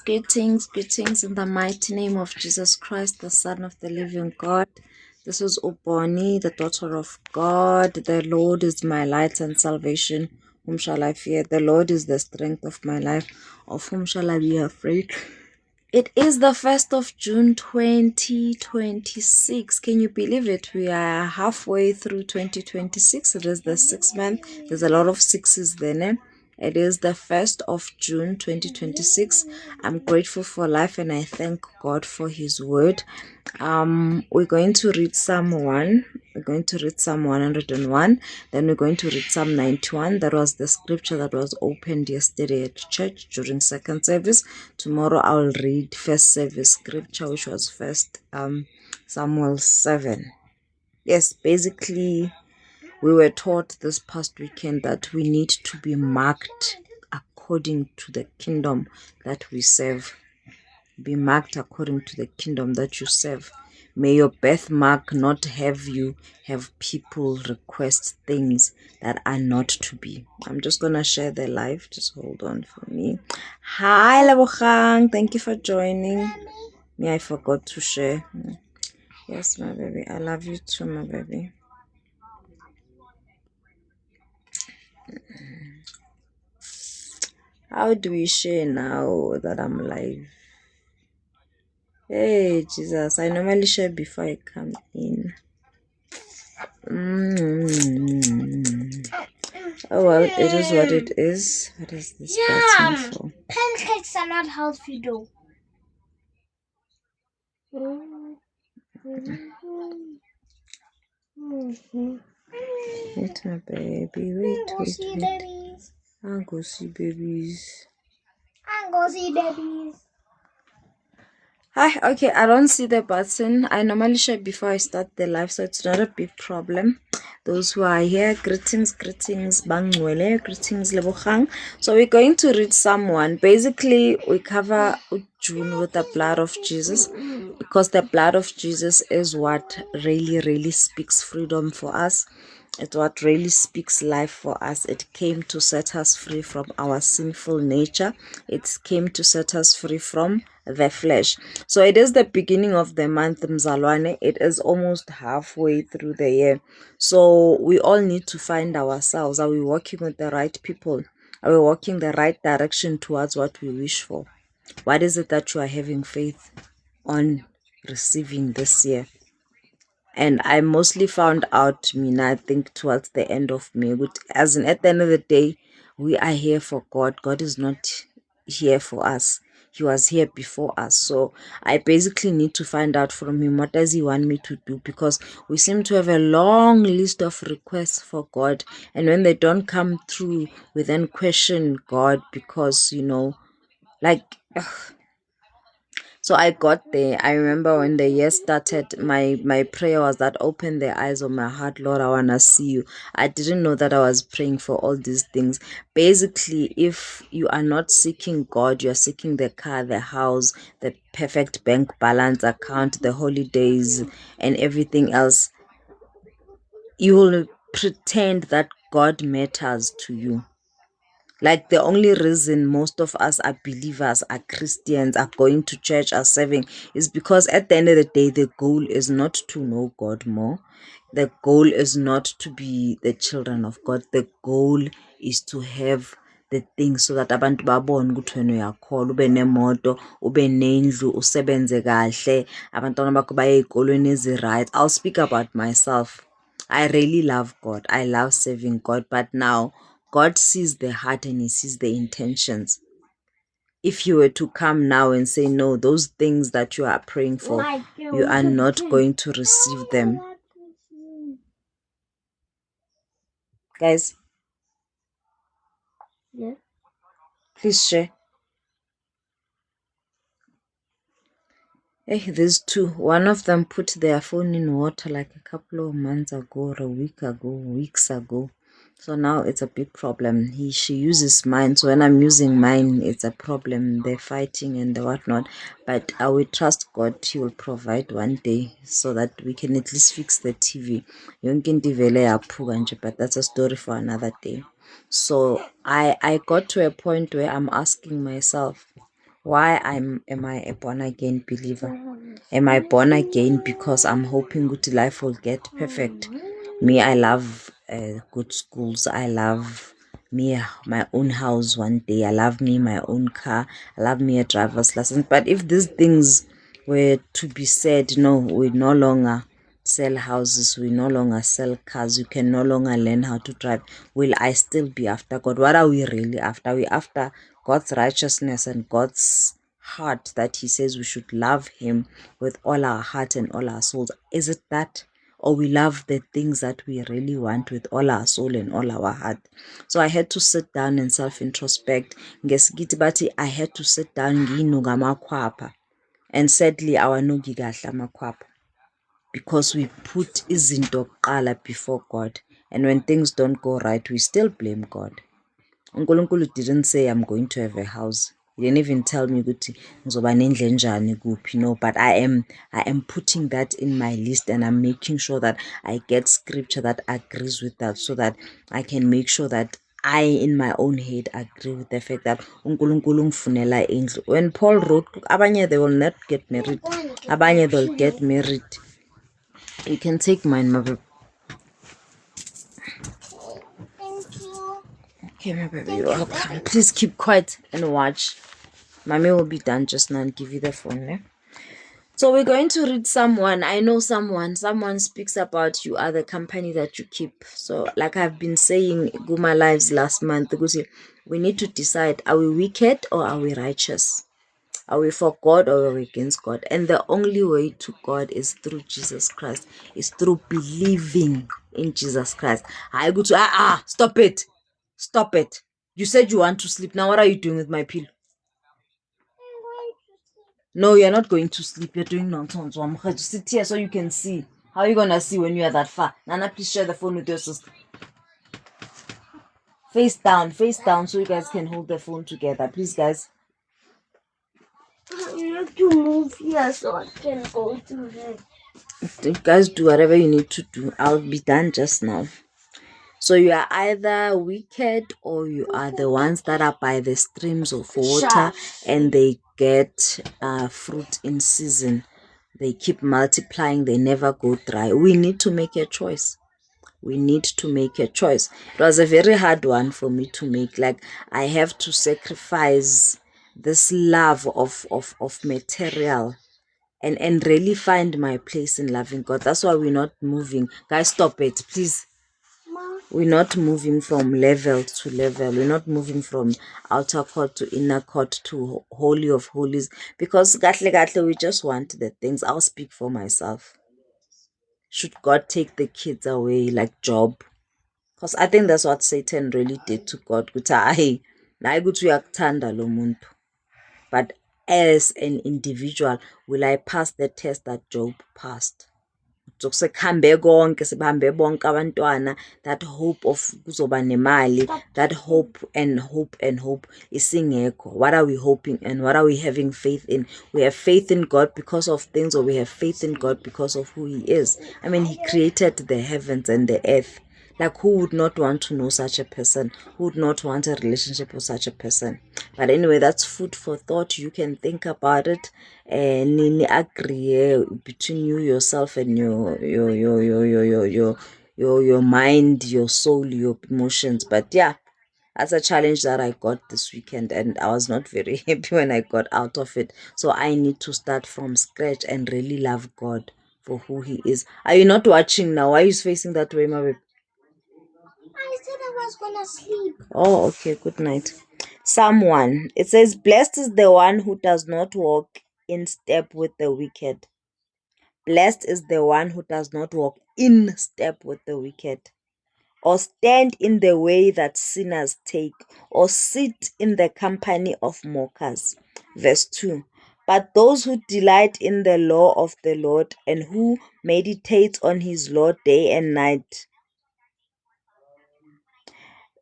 greetings in the mighty name of Jesus Christ, the Son of the living God. This is Uboni, the daughter of God. The Lord is my light and salvation. Whom shall I fear? The Lord is the strength of my life. Of whom shall I be afraid? It is the 1st of June 2026. Can you believe it? We are halfway through 2026. It is the 6th month. There's a lot of sixes there, né? It is the 1st of June 2026. I'm grateful for life and I thank God for his word. We're going to read Psalm 1. We're going to read Psalm 101. Then we're going to read Psalm 91. That was the scripture that was opened yesterday at church during second service. Tomorrow I'll read first service scripture, which was first Samuel 7. Yes, basically we were taught this past weekend that we need to be marked according to the kingdom that we serve. Be marked according to the kingdom that you serve. May your birthmark not have you have people request things that are not to be. I'm just going to share the live. Just hold on for me. Hi, Lebogang. Thank you for joining me. I forgot to share. Yes, my baby. I love you too, my baby. How do we share now that I'm live? Hey, Jesus. I normally share before I come in. Oh, well, it is what it is. What is this button for? Pancakes are not healthy, though. Wait, my baby. Wait. Babies. I'll go see babies. I'm going to see babies. Hi, okay, I don't see the button. I normally share before I start the live, so it's not a big problem. Those who are here, greetings, Bangwele, greetings, Lebogang. So we're going to read Psalm 1. Basically, we cover June with the blood of Jesus because the blood of Jesus is what really speaks freedom for us. It's what really speaks life for us. It came to set us free from our sinful nature. It came to set us free from the flesh. So it is the beginning of the month, Mzalwane. It is almost halfway through the year. So we all need to find ourselves. Are we walking with the right people? Are we walking the right direction towards what we wish for? What is it that you are having faith on receiving this year? And I mostly found out, I think, towards the end of May. As in, at the end of the day, we are here for God. God is not here for us. He was here before us. So I basically need to find out from him, what does he want me to do? Because we seem to have a long list of requests for God. And when they don't come through, we then question God because, like... So I got there. I remember when the year started, my prayer was that open the eyes of my heart, Lord, I want to see you. I didn't know that I was praying for all these things. Basically, if you are not seeking God, you are seeking the car, the house, the perfect bank balance account, the holidays, and everything else, you will pretend that God matters to you. Like, the only reason most of us are believers, are Christians, are going to church, are serving, is because at the end of the day, the goal is not to know God more. The goal is not to be the children of God. The goal is to have the things so that abantu babone ukuthi wena uyakholwa, ube nemoto, ube nendlu, usebenze kahle, abantwana bakho baye ezikolweni ezi-right. I'll speak about myself. I really love God. I love serving God, but now God sees the heart and he sees the intentions. If you were to come now and say, no, those things that you are praying for, you are not going to receive them. Guys, Yeah. please share. Hey, there's two. One of them put their phone in water like a couple of months ago or a week ago, weeks ago. So now it's a big problem. She uses mine. So when I'm using mine, it's a problem. They're fighting and the whatnot. But I will trust God. He will provide one day so that we can at least fix the TV. But that's a story for another day. So I got to a point where I'm asking myself, Why am I a born again believer? Am I born again because I'm hoping good life will get perfect? Me, I love good schools. I love me my own house one day. I love me my own car. I love me a driver's license. But if these things were to be said, no, we no longer sell houses, we no longer sell cars, you can no longer learn how to drive, will I still be after God? What are we really after? Are we after God's righteousness and God's heart, that he says we should love him with all our heart and all our souls? Is it that? Or we love the things that we really want with all our soul and all our heart? So I had to sit down and self-introspect. I had to sit down and sadly awanuki kahle amakhwapha, because we put izinto kuqala before God, and when things don't go right, we still blame God. uNkulunkulu didn't say I'm going to have a house. He didn't even tell me ukuthi ngizoba nendlu enjani kuphi. No, but I am putting that in my list, and I'm making sure that I get scripture that agrees with that, so that I can make sure that I in my own head agree with the fact that uNkulunkulu ungifunela indlu. When Paul wrote, abanye they will not get married, abanye they'll get married. You can take mine, my baby. Thank you. Okay, my baby, you're welcome. Please keep quiet and watch. Mommy will be done just now and give you the phone. Eh? So we're going to read someone. I know someone. Someone speaks about you are the company that you keep. So like I've been saying, Guma Lives last month, because we need to decide, are we wicked or are we righteous? Are we for God or are we against God? And the only way to God is through Jesus Christ. Is through believing in Jesus Christ. I go to stop it. Stop it. You said you want to sleep. Now what are you doing with my pillow? No, you're not going to sleep. You're doing nonsense. I'm going to sit here so you can see. How are you going to see when you are that far? Nana, please share the phone with your sister. Face down so you guys can hold the phone together. Please, guys. You have to move here so I can go through there. You guys do whatever you need to do. I'll be done just now. So you are either wicked or you are the ones that are by the streams of water and they get fruit in season. They keep multiplying, they never go dry. We need to make a choice. We need to make a choice. It was a very hard one for me to make. Like, I have to sacrifice this love of material and really find my place in loving God. That's why we're not moving. Guys, stop it, please. We're not moving from level to level. We're not moving from outer court to inner court to holy of holies, because we just want the things. I'll speak for myself. Should God take the kids away like Job? Because I think that's what Satan really did to God. But as an individual, will I pass the test that Job passed? Sekuhambe konke sibahambe bonke abantwana, that hope of kuzoba nemali, that hope isingekho. What are we hoping and what are we having faith in? We have faith in God because of things, or we have faith in God because of who he is? I mean, he created the heavens and the earth. Like, who would not want to know such a person? Who would not want a relationship with such a person? But anyway, that's food for thought. You can think about it and agree between you, yourself, and your mind, your soul, your emotions. But yeah, that's a challenge that I got this weekend, and I was not very happy when I got out of it. So I need to start from scratch and really love God for who he is. Are you not watching now? Why are you facing that way, my baby? I said I was gonna sleep. Oh, okay. Good night. Psalm 1. It says, blessed is the one who does not walk in step with the wicked. Blessed is the one who does not walk in step with the wicked, or stand in the way that sinners take, or sit in the company of mockers. Verse 2. But those who delight in the law of the Lord, and who meditate on his law day and night,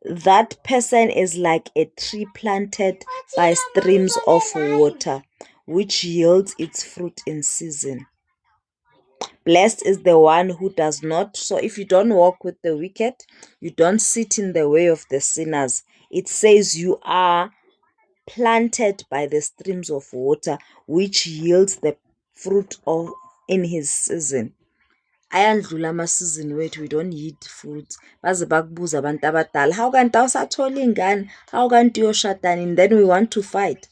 that person is like a tree planted by streams of water, which yields its fruit in season. Blessed is the one who does not. So if you don't walk with the wicked, you don't sit in the way of the sinners, it says you are planted by the streams of water, which yields the fruit of in his season. Ayandlula ama-season wethu, we don't eat fruits. Baze bakubuza abantu abadala, how kanti awusathola ingane, how kanti uyoshada nini, then we want to fight.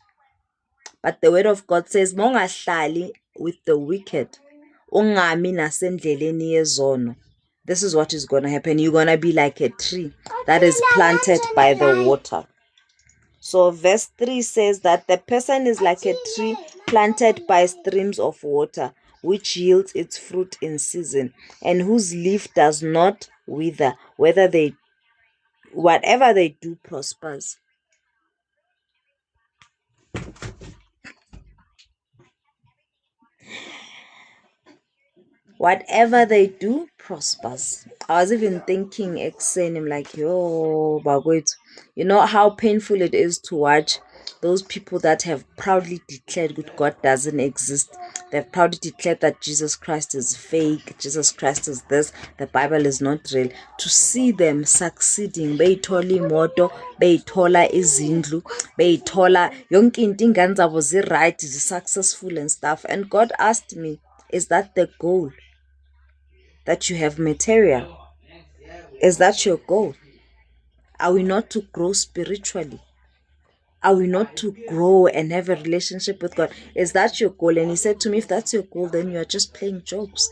But the word of God says, mongahlali with the wicked, ungami nasendleleni yezono. This is what is going to happen. You're going to be like a tree that is planted by the water. So verse 3 says that the person is like a tree planted by streams of water, which yields its fruit in season, and whose leaf does not wither. Whatever they do prospers. Whatever they do prospers. I was even thinking, I'm like, yo, bagwethu. You know how painful it is to watch those people that have proudly declared that God doesn't exist. They've proudly declared that Jesus Christ is fake, Jesus Christ is this, the Bible is not real. To see them succeeding, beyithola imoto, beyithola izindlu, beyithola yonke into ingane zabo zi-right, successful and stuff. And God asked me, is that the goal? That you have material? Is that your goal? Are we not to grow spiritually? Are we not to grow and have a relationship with God? Is that your goal? And he said to me, if that's your goal, then you are just playing jokes.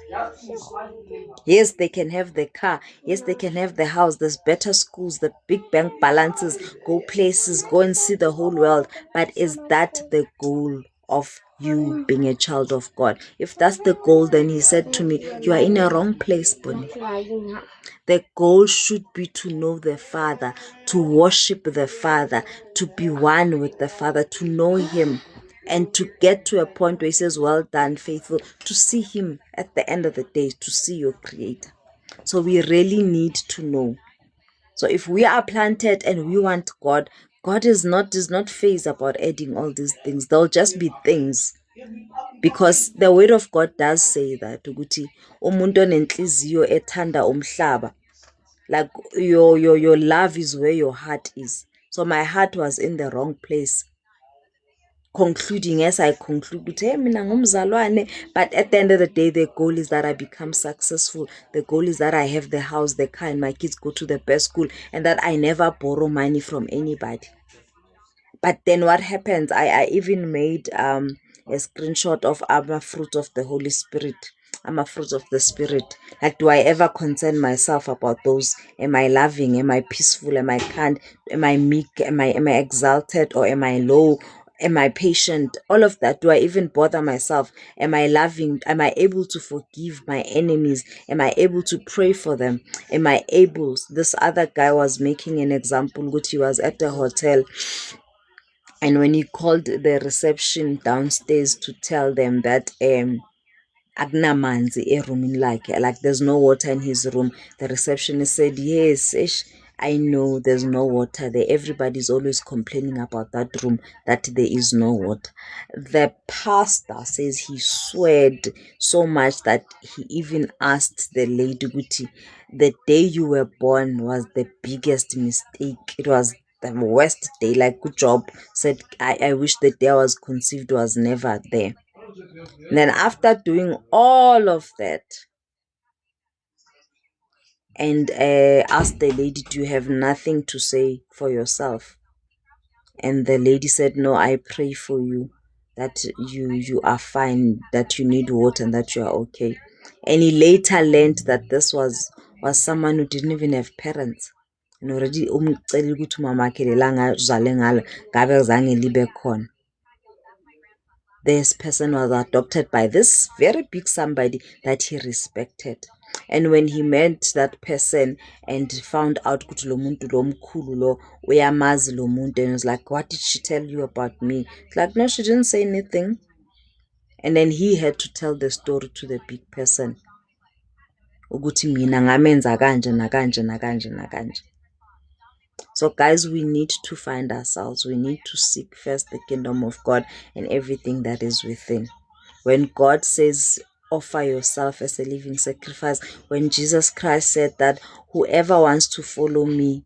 Yes, they can have the car. Yes, they can have the house. There's better schools, the big bank balances, go places, go and see the whole world. But is that the goal of you being a child of God? If that's the goal, then he said to me, you are in a wrong place, Bonnie. The goal should be to know the Father, to worship the Father, to be one with the Father, to know him, and to get to a point where he says, well done, faithful, to see him at the end of the day, to see your Creator. So we really need to know. So if we are planted and we want God, God is not phased about adding all these things. They'll just be things. Because the word of God does say that ukuthi umuntu onenhliziyo ethanda umhlaba, like your love is where your heart is. So my heart was in the wrong place. Concluding as I conclude, hey, mina ngumzalwane, but at the end of the day, the goal is that I become successful. The goal is that I have the house, the car, and my kids go to the best school, and that I never borrow money from anybody. But then what happens? I even made a screenshot of a fruit of the Holy Spirit. I'm a fruit of the Spirit. Like, do I ever concern myself about those? Am I loving? Am I peaceful? Am I kind? Am I meek? Am I exalted or am I low? Am I patient? All of that. Do I even bother myself? Am I loving? Am I able to forgive my enemies? Am I able to pray for them? Am I able? This other guy was making an example, which he was at the hotel. And when he called the reception downstairs to tell them that akunamanzi erumini lakhe, like there's no water in his room, the receptionist said, yes, I know there's no water there. Everybody's always complaining about that room, that there is no water. The pastor says he sweared so much that he even asked the lady, Guti, the day you were born was the biggest mistake. It was the worst day. Like, good job. Said, I wish the day I was conceived was never there. And then after doing all of that, and asked the lady, do you have nothing to say for yourself? And the lady said, no, I pray for you that you are fine, that you need water and that you are okay. And he later learned that this was someone who didn't even have parents. And already umcela ukuthi umamakhe lelanga uzale ngalo ngabe zange libe khona. This person was adopted by this very big somebody that he respected. And when he met that person and found out ukuthi lo muntu lo mkhulu lo uyamazi lo muntu, and was like, what did she tell you about me? It's like, no, she didn't say anything. And then he had to tell the story to the big person. Ukuthi mina ngamenza kanje nakanje nakanje nakanje. So guys, we need to find ourselves. We need to seek first the kingdom of God and everything that is within. When God says, offer yourself as a living sacrifice, when Jesus Christ said that whoever wants to follow me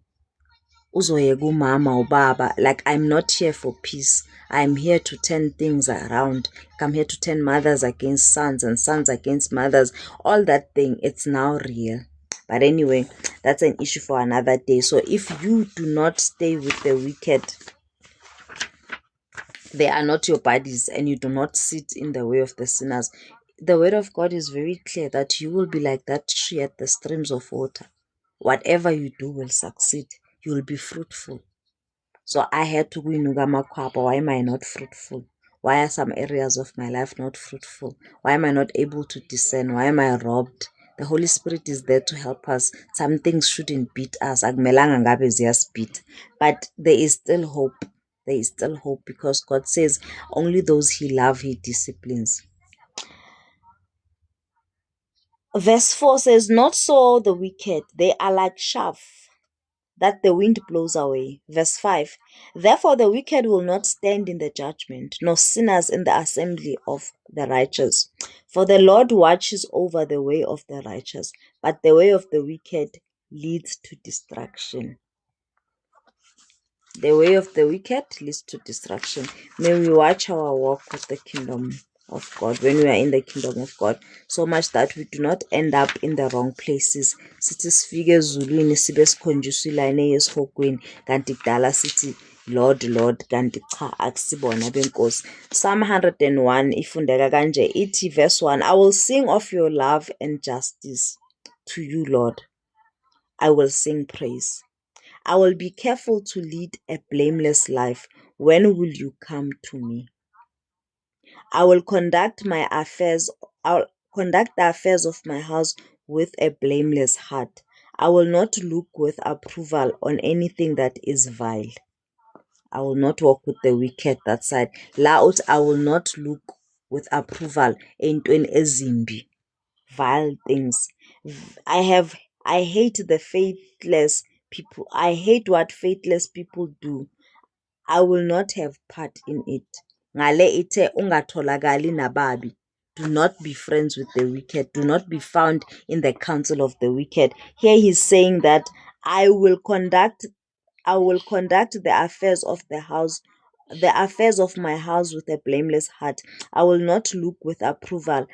uzoyeka umama ubaba. Like, I'm not here for peace. I'm here to turn things around. I'm here to turn mothers against sons and sons against mothers. All that thing, it's now real. But anyway, that's an issue for another day. So if you do not stay with the wicked, they are not your buddies, and you do not sit in the way of the sinners. The word of God is very clear that you will be like that tree at the streams of water. Whatever you do will succeed. You will be fruitful. So I had to winuka makwapa. Why am I not fruitful? Why are some areas of my life not fruitful? Why am I not able to discern? Why am I robbed? The Holy Spirit is there to help us. Some things shouldn't beat us. Akumelanga ngabe ziyasbeat. But there is still hope. There is still hope, because God says only those He loves He disciplines. Verse 4 says, "Not so the wicked, they are like chaff that the wind blows away." Verse 5, "Therefore the wicked will not stand in the judgment, nor sinners in the assembly of the righteous. For the Lord watches over the way of the righteous, but the way of the wicked leads to destruction." The way of the wicked leads to destruction. May we watch our walk with the kingdom of God when we are in the kingdom of God, so much that we do not end up in the wrong places. Sithi sifike ezulwini sibe sikhonjiswa ilayini eyesihogweni, kanti kudala sithi Lord Lord, kanti cha akusibona benkosi. Psalm 101 ifundeka kanje, ithi verse 1, "I will sing of your love and justice to you, Lord. I will sing praise. I will be careful to lead a blameless life. When will you come to me? I will conduct the affairs of my house with a blameless heart. I will not look with approval on anything that is vile." I will not walk with the wicked, that side. La ut, I will not look with approval entweni ezimbi, vile things. I hate the faithless people. I hate what faithless people do. I will not have part in it. Ngale ite ungatholakali nababi. Do not be friends with the wicked. Do not be found in the counsel of the wicked. Here he's saying that I will conduct the affairs of my house with a blameless heart. I will not look with approval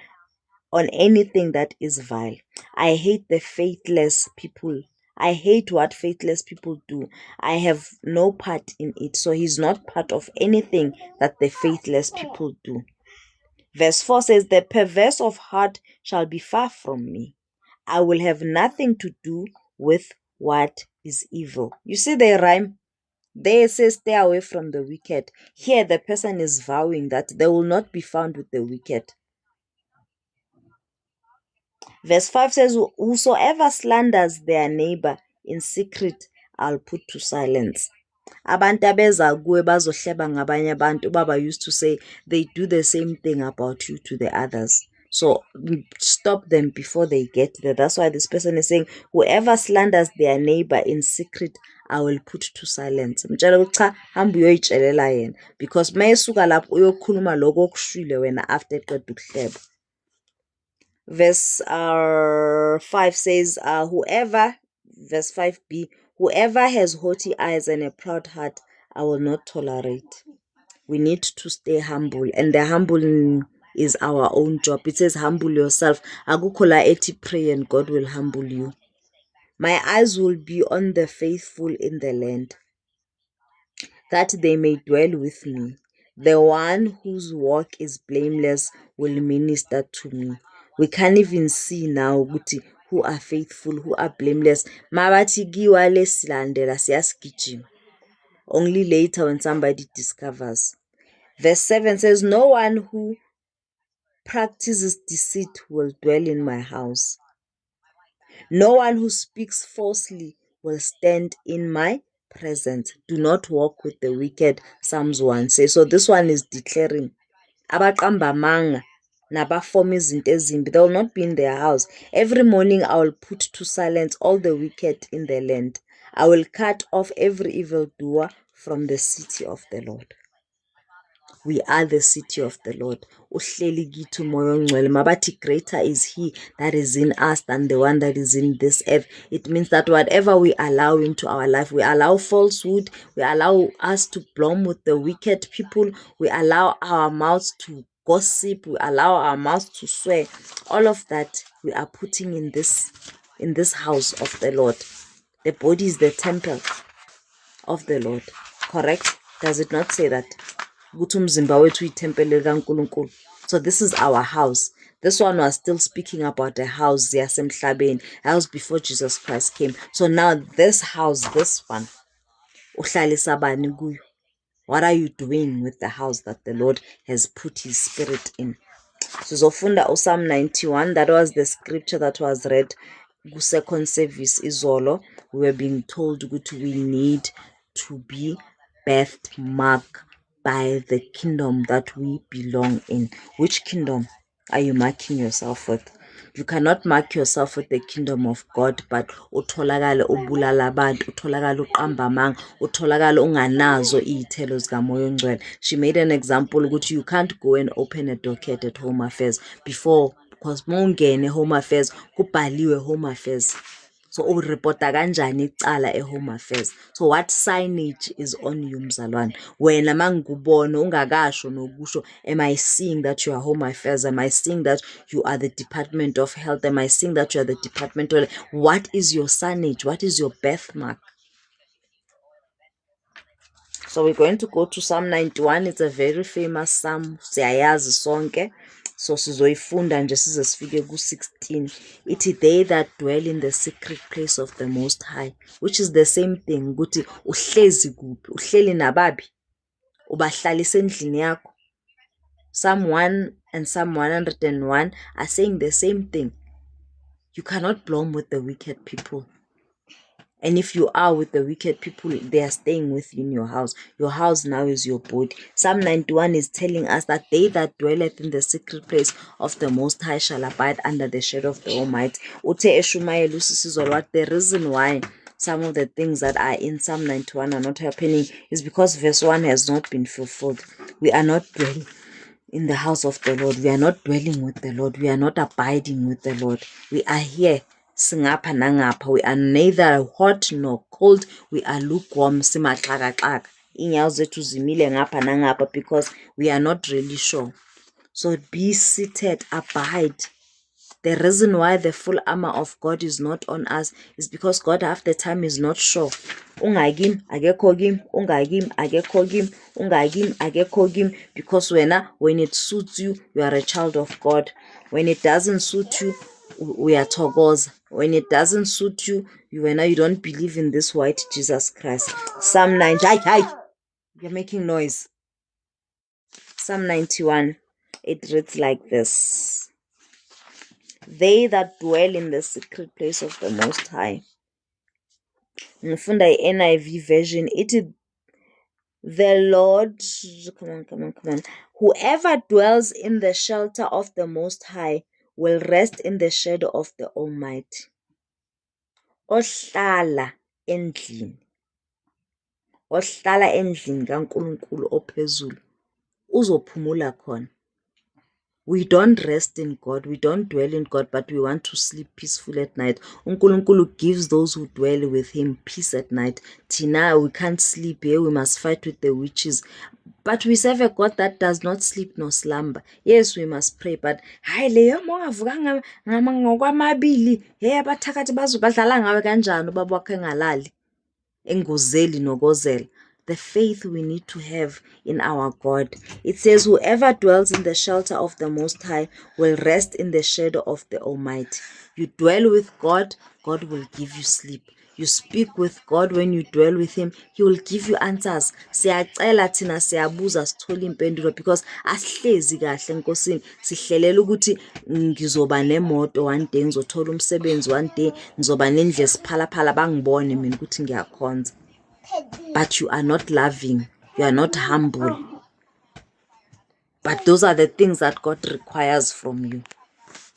on anything that is vile. I hate the faithless people. I hate what faithless people do. I have no part in it. So he's not part of anything that the faithless people do. Verse 4 says, "The perverse of heart shall be far from me. I will have nothing to do with what is evil." You see the rhyme? They say stay away from the wicked. Here the person is vowing that they will not be found with the wicked. Verse 5 says, "Whosoever slanders their neighbor in secret, I'll put to silence." Abantu abeza kuwe bazohleba ngabanye abantu, Baba used to say they do the same thing about you to the others. So stop them before they get there. That's why this person is saying, whoever slanders their neighbor in secret, I will put to silence. Mtshela ukuthi cha, hamba uyoyitshelela yena, because mayesuka lapho uyokhuluma lokho okushwile wena after eqeda ukuhleba. Verse 5 says, verse 5b, "Whoever has haughty eyes and a proud heart, I will not tolerate." We need to stay humble, and the humbling is our own job. It says, humble yourself. Akukho la ethi pray and God will humble you. "My eyes will be on the faithful in the land, that they may dwell with me. The one whose walk is blameless will minister to me." We can't even see now who are faithful, who are blameless. Mabathi kiwa lesilandela siyasigijima. Only later when somebody discovers. Verse 7 says, "No one who practices deceit will dwell in my house. No one who speaks falsely will stand in my presence." Do not walk with the wicked, Psalms 1 says. So this one is declaring, abaqamba amanga nabafoma izinto ezimbi, they will not be in their house. Every morning I will put to silence all the wicked in the land. I will cut off every evildoer from the city of the Lord. We are the city of the Lord. Uhleli kithi umoya ongcwele. Mabathi greater is he that is in us than the one that is in this earth. It means that whatever we allow into our life, we allow falsehood, we allow us to blom with the wicked people, we allow our mouths to gossip, we allow our mouths to swear. All of that we are putting in this house of the Lord. The body is the temple of the Lord. Correct? Does it not say that? So this is our house. This one was still speaking about a house, yasemhlabeni, house before Jesus Christ came. So now this house, this one, uhlalisa bani kuyo? What are you doing with the house that the Lord has put his spirit in? Sizofunda Psalm 91. That was the scripture that was read second service izolo. We were being told that we need to be birthmarked by the kingdom that we belong in. Which kingdom are you marking yourself with? You cannot mark yourself with the kingdom of God, but utholakale ubulala abantu, utholakale uqamba amanga, utholakale unganazo iy'thelo zikamoya ongcwele. She made an example ukuthi you can't go and open a docket at Home Affairs before, because mawungene Home Affairs kubhaliwe Home Affairs. So uripota kanjani icala eHome Affairs? So what signage is on you mzalwane? Wena mangikubona ungakasho nokusho, am I seeing that you are Home Affairs? Am I seeing that you are the Department of Health? Am I seeing that you are the Department of... What is your signage? What is your birthmark? So we're going to go to Psalm 91. It's a very famous psalm. Siyayazi sonke. So sizoyifunda nje size sifike ku-16. Ithi they that dwell in the secret place of the Most High, which is the same thing. Ukuthi uhlezi kuphi? Uhleli nababi? Ubahlalisa endlini yakho? Psalm 1 and Psalm 101 are saying the same thing. You cannot blom with the wicked people. And if you are with the wicked people, they are staying with you in your house. Your house now is your body. Psalm 91 is telling us that they that dwelleth in the secret place of the Most High shall abide under the shadow of the Almighty. Uthe eshumayela usisizwa what the reason why some of the things that are in Psalm 91 are not happening is because verse 1 has not been fulfilled. We are not dwelling in the house of the Lord. We are not dwelling with the Lord. We are not abiding with the Lord. We are here. Singapha nangapha. We are neither hot nor cold. We are lukewarm. Simaxakaxaka. Inyawo zethu zimile ngapha nangapha because we are not really sure. So be seated, abide. The reason why the full armor of God is not on us is because God half the time is not sure. Ungaykim akekho kim, ungaykim akekho kim, ungaykim akekho kim, because when it suits you, you are a child of God. When it doesn't suit you, we are togos. When it doesn't suit you, you don't believe in this white Jesus Christ. Psalm 90. You're making noise. Psalm 91. It reads like this. They that dwell in the secret place of the Most High. Ngifunda NIV version. It is the Lord. Come on. Whoever dwells in the shelter of the Most High will rest in the shadow of the Almighty. Ohlala endlini. Ohlala endlini kaNkulunkulu ophezulu. Uzophumula khona. We don't rest in God, we don't dwell in God, but we want to sleep peaceful at night. uNkulunkulu gives those who dwell with him peace at night. Tina, we can't sleep here, we must fight with the witches. But we serve a God that does not sleep nor slumber. Yes, we must pray, but hayi leyo mongavuka ngokwamabili, hey abathakathi bazobadlala ngawe kanjani ubaba wakhe engalali engozeli nokozela. The faith we need to have in our God. It says, whoever dwells in the shelter of the Most High will rest in the shadow of the Almighty. You dwell with God, God will give you sleep. You speak with God when you dwell with him, he will give you answers. Siyacela thina siyabuza sithole impendulo because asihlezi kahle enkosini. Sihlelela ukuthi ngizoba nemoto one day, ngizothola umsebenzi one day, ngizoba nendlu esiphalaphala bangibone mina ukuthi ngiyakhonza. But you are not loving, you are not humble. But those are the things that God requires from you.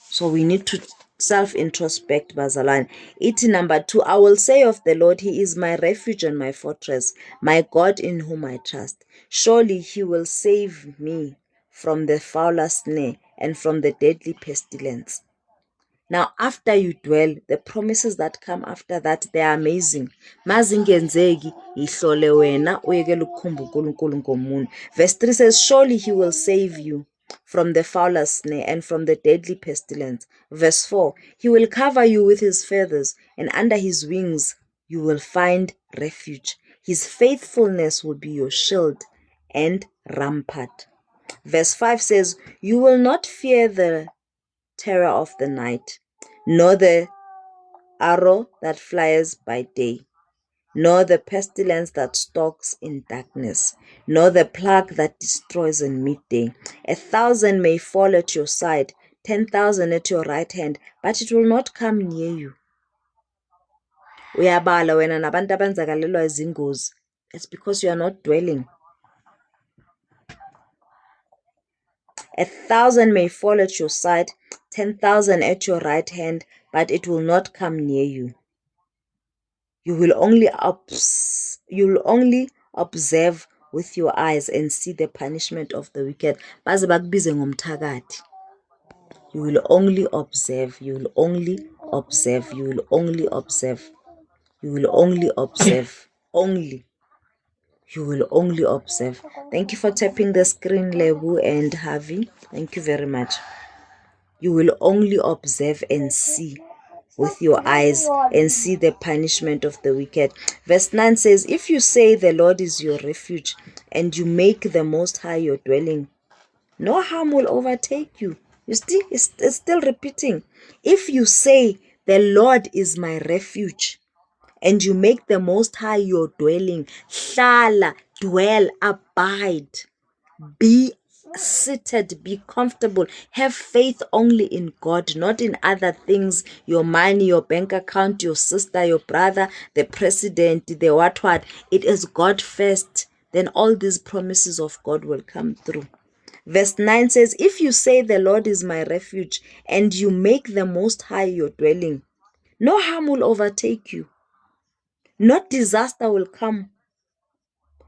So we need to self-introspect bazalwane. Ithi number 2, I will say of the Lord, he is my refuge and my fortress, my God in whom I trust. Surely he will save me from the fowler's snare and from the deadly pestilence. Now, after you dwell, the promises that come after that, they are amazing. Mazingenzeki, ihlole wena, uyekele ukukhumba uNkulunkulu ngomunye. Verse 3 says, surely he will save you from the fowler's snare and from the deadly pestilence. Verse 4, he will cover you with his feathers, and under his wings you will find refuge. His faithfulness will be your shield and rampart. Verse 5 says, you will not fear the terror of the night, nor the arrow that flies by day, nor the pestilence that stalks in darkness, nor the plague that destroys in midday. 1,000 may fall at your side, 10,000 at your right hand, but it will not come near you. Uyabala wena nabantu abenzakalelwa izingozi. It's because you are not dwelling. 1,000 may fall at your side, 10,000 at your right hand, but it will not come near you. You will only observe with your eyes and see the punishment of the wicked. Baze bakubize ngomthakathi. You will only observe, you will only observe, you will only observe, you will only observe, only. You will only observe. Thank you for tapping the screen, Lebu and Harvey. Thank you very much. You will only observe and see with your eyes and see the punishment of the wicked. Verse 9 says, if you say the Lord is your refuge and you make the Most High your dwelling, no harm will overtake you. You see, it's still repeating. If you say the Lord is my refuge and you make the Most High your dwelling, hlala, dwell, abide, be seated, be comfortable, have faith only in God, not in other things, your money, your bank account, your sister, your brother, the president, the what. It is God first, then all these promises of God will come through. Verse 9 says, if you say the Lord is my refuge and you make the Most High your dwelling, no harm will overtake you. Not disaster will come.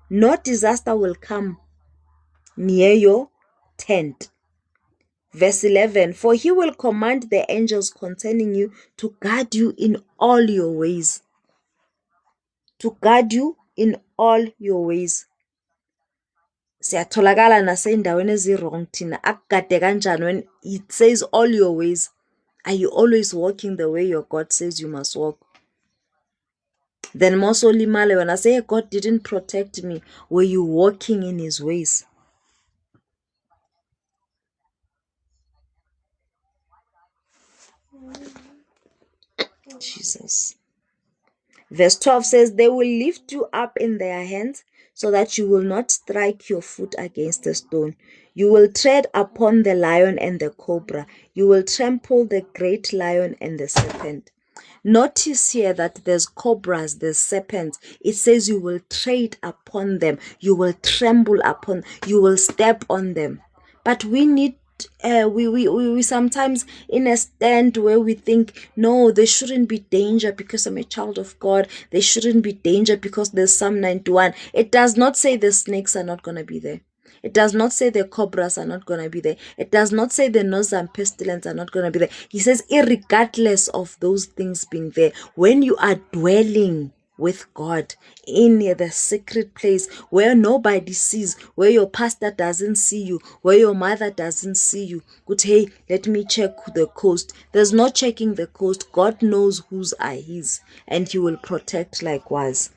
Not disaster will come near your tent. Verse 11, for he will command the angels concerning you to guard you in all your ways. To guard you in all your ways. Siyatholakala nasey'ndaweni ezi-wrong thina. Akugade kanjani when it says all your ways? Are you always walking the way your God says you must walk? Then most olimale, when I say God didn't protect me, were you walking in his ways? Jesus. Verse 12 says, they will lift you up in their hands so that you will not strike your foot against a stone. You will tread upon the lion and the cobra. You will trample the great lion and the serpent. Notice here that there's cobras, there's serpents. It says you will tread upon them. You will tremble upon, you will step on them. But we need we sometimes in a stand where we think, no, there shouldn't be danger because I'm a child of God. There shouldn't be danger because there's Psalm 91. It does not say the snakes are not going to be there. It does not say the cobras are not going to be there. It does not say the nose and pestilence are not going to be there. He says, irregardless of those things being there, when you are dwelling with God in the secret place where nobody sees, where your pastor doesn't see you, where your mother doesn't see you, good, hey, let me check the coast. There's no checking the coast. God knows whose are his, and he will protect likewise.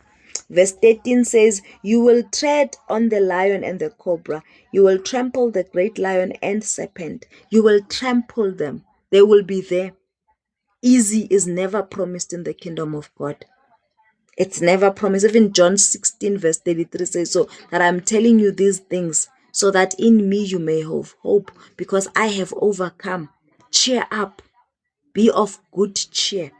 Verse 13 says, you will tread on the lion and the cobra. You will trample the great lion and serpent. You will trample them. They will be there. Easy is never promised in the kingdom of God. It's never promised. Even John 16 verse 33 says so, that I'm telling you these things so that in me you may have hope, because I have overcome. Cheer up. Be of good cheer.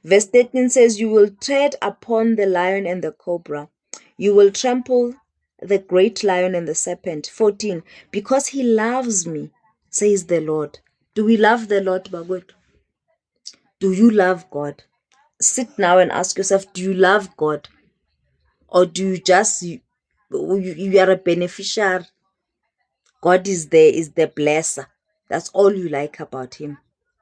Verse 13 says, you will tread upon the lion and the cobra. You will trample the great lion and the serpent. 14, because he loves me, says the Lord, Do we love the Lord, Bagwet? Do you love God? Sit now and ask yourself, do you love God? Or do you just, you are a beneficiary? God is the blesser. That's all you like about him.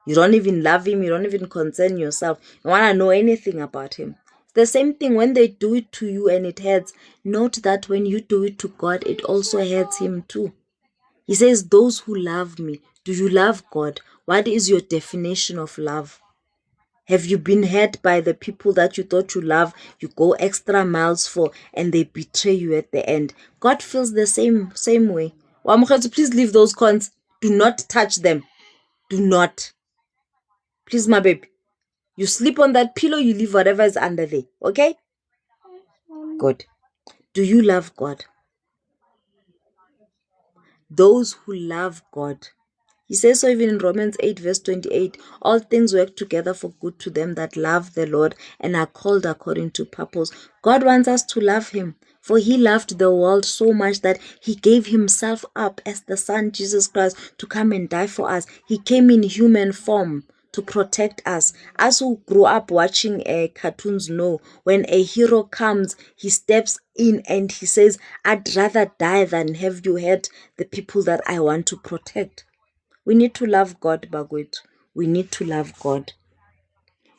You don't even love him. You don't even concern yourself. You want to know anything about him. The same thing when they do it to you and it hurts. Note that when you do it to God, it also hurts him too. He says, those who love me. Do you love God? What is your definition of love? Have you been hurt by the people that you thought you love, you go extra miles for, and they betray you at the end? God feels the same way. Wamukhetu, please leave those cons. Do not touch them. Do not. Please, my baby. You sleep on that pillow, you leave whatever is under there. Okay? Good. Do you love God? Those who love God. He says so even in Romans 8 verse 28, all things work together for good to them that love the Lord and are called according to purpose. God wants us to love him, for he loved the world so much that he gave himself up as the Son Jesus Christ to come and die for us. He came in human form to protect us. Us who grew up watching cartoons know when a hero comes, he steps in and he says, I'd rather die than have you hurt the people that I want to protect. We need to love God, Bagwet. We need to love God.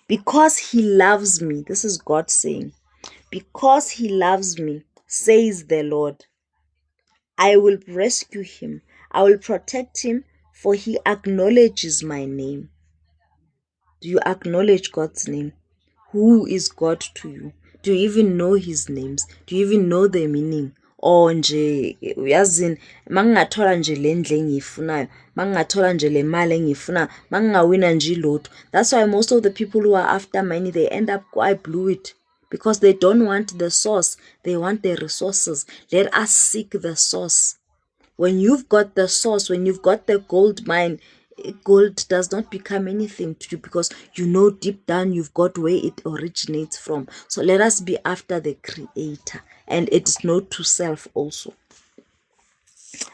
Because he loves me, this is God saying, because he loves me, says the Lord, I will rescue him. I will protect him, for he acknowledges my name. Do you acknowledge God's name? Who is God to you? Do you even know his names? Do you even know the meaning? Or nje uyazini mangingathola nje le ndle engiyifunayo, mangingathola nje le mali engiyifuna, mangingawina nje ilotto. That's why most of the people who are after money, they end up quite blew it, because they don't want the source, they want the resources. Let us seek the source. When you've got the source, when you've got the gold mine, gold does not become anything to you, because you know deep down you've got where it originates from. So let us be after the creator, and it is not to self also.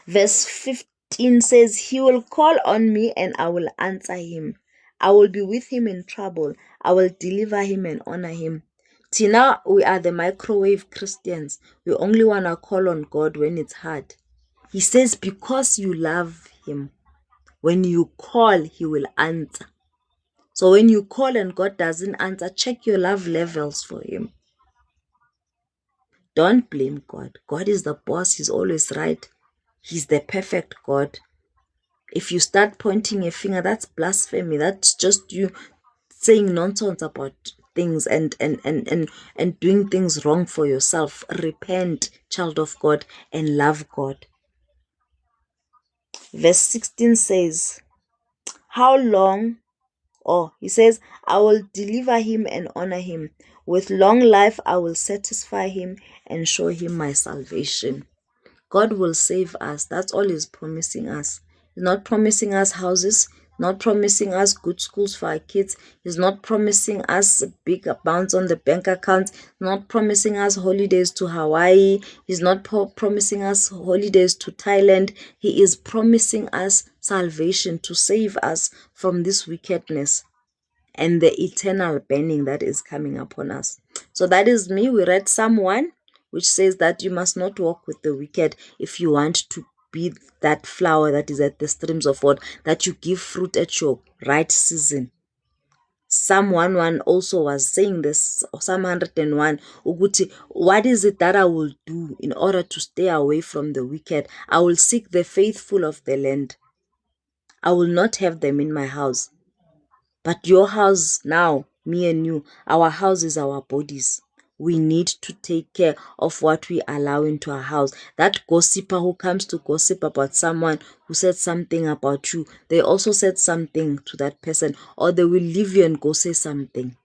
Verse 15 says, he will call on me and I will answer him. I will be with him in trouble. I will deliver him and honor him. Tina, we are the microwave Christians. We only want to call on God when it's hard. He says, because you love him, when you call, he will answer. So when you call and God doesn't answer, check your love levels for him. Don't blame God. God is the boss. He's always right. He's the perfect God. If you start pointing a finger, that's blasphemy. That's just you saying nonsense about things and doing things wrong for yourself. Repent, child of God, and love God. Verse 16 says, how long? Oh, he says, I will deliver him and honor him. With long life, I will satisfy him and show him my salvation. God will save us. That's all he's promising us. He's not promising us houses, not promising us good schools for our kids. He's not promising us big amounts on the bank account. Not promising us holidays to Hawaii. He's not promising us holidays to Thailand. He is promising us salvation to save us from this wickedness and the eternal burning that is coming upon us. So that is me. We read Psalm 1, which says that you must not walk with the wicked if you want to be that flower that is at the streams of water, that you give fruit at your right season. Psalm 1:1 also was saying this, Psalm 101, Uguti, what is it that I will do in order to stay away from the wicked? I will seek the faithful of the land. I will not have them in my house. But your house now, me and you, our house is our bodies. We need to take care of what we allow into our house. That gossiper who comes to gossip about someone who said something about you, they also said something to that person, or they will leave you and go say something.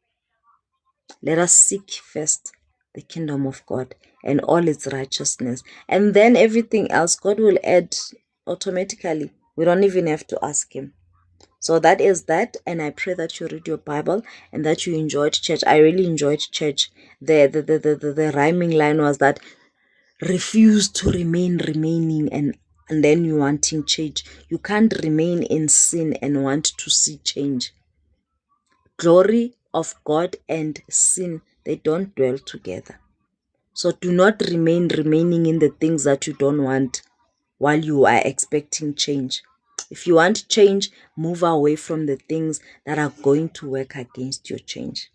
Let us seek first the kingdom of God and all its righteousness. And then everything else, God will add automatically. We don't even have to ask him. So that is that, and I pray that you read your Bible and that you enjoyed church. I really enjoyed church. The rhyming line was that refuse to remain remaining and and then you wanting change. You can't remain in sin and want to see change. Glory of God and sin, they don't dwell together. So do not remaining in the things that you don't want while you are expecting change. If you want change, move away from the things that are going to work against your change.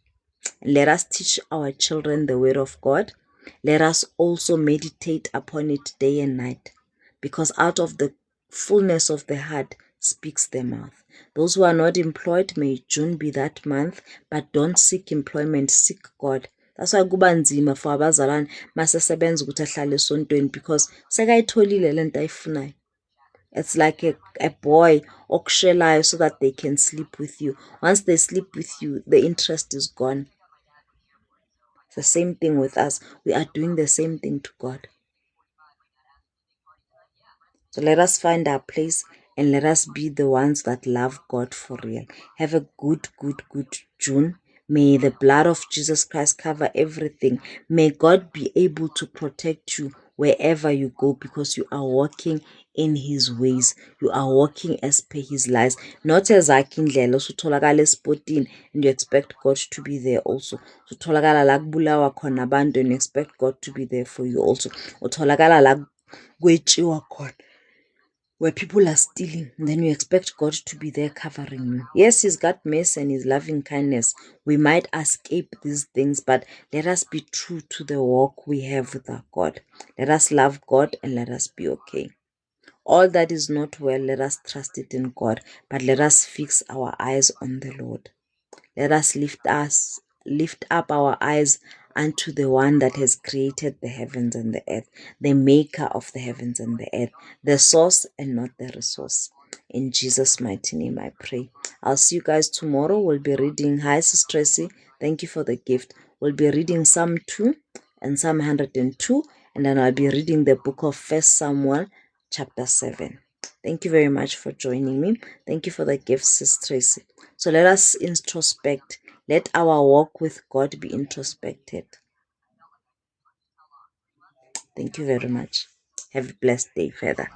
Let us teach our children the word of God. Let us also meditate upon it day and night, because out of the fullness of the heart speaks the mouth. Those who are not employed, may June be that month, but don't seek employment, seek God. That's why kuba nzima for abazalwane masesebenza ukuthi ahlale esontweni, because sekayitholile le nto ayifunayo. It's like a boy okushelayo so that they can sleep with you. Once they sleep with you, the interest is gone. The same thing with us. We are doing the same thing to God. So let us find our place and let us be the ones that love God for real. Have a good June. May the blood of Jesus Christ cover everything. May God be able to protect you wherever you go, because you are walking in his ways. You are walking as per his lies. Not as akindlela usutholakala esipotini and you expect God to be there also. Utholakala la kubulawa khona abantu and you expect God to be there for you also. Utholakala la kwetshiwa khona, where people are stealing, then you expect God to be there covering you. Yes, he's got mercy and his loving kindness. We might escape these things, but let us be true to the walk we have with our God. Let us love God and let us be okay. All that is not well, let us trust it in God, but let us fix our eyes on the Lord. Let us lift up our eyes unto the one that has created the heavens and the earth, the maker of the heavens and the earth, the source and not the resource. In Jesus' mighty name I pray. I'll see you guys tomorrow. We'll be reading, hi Sister Tracy, thank you for the gift. We'll be reading Psalm 2 and Psalm 102, and then I'll be reading the book of 1 Samuel chapter 7. Thank you very much for joining me. Thank you for the gift, Sister Tracy. So let us introspect. Let our walk with God be introspected. Thank you very much. Have a blessed day further.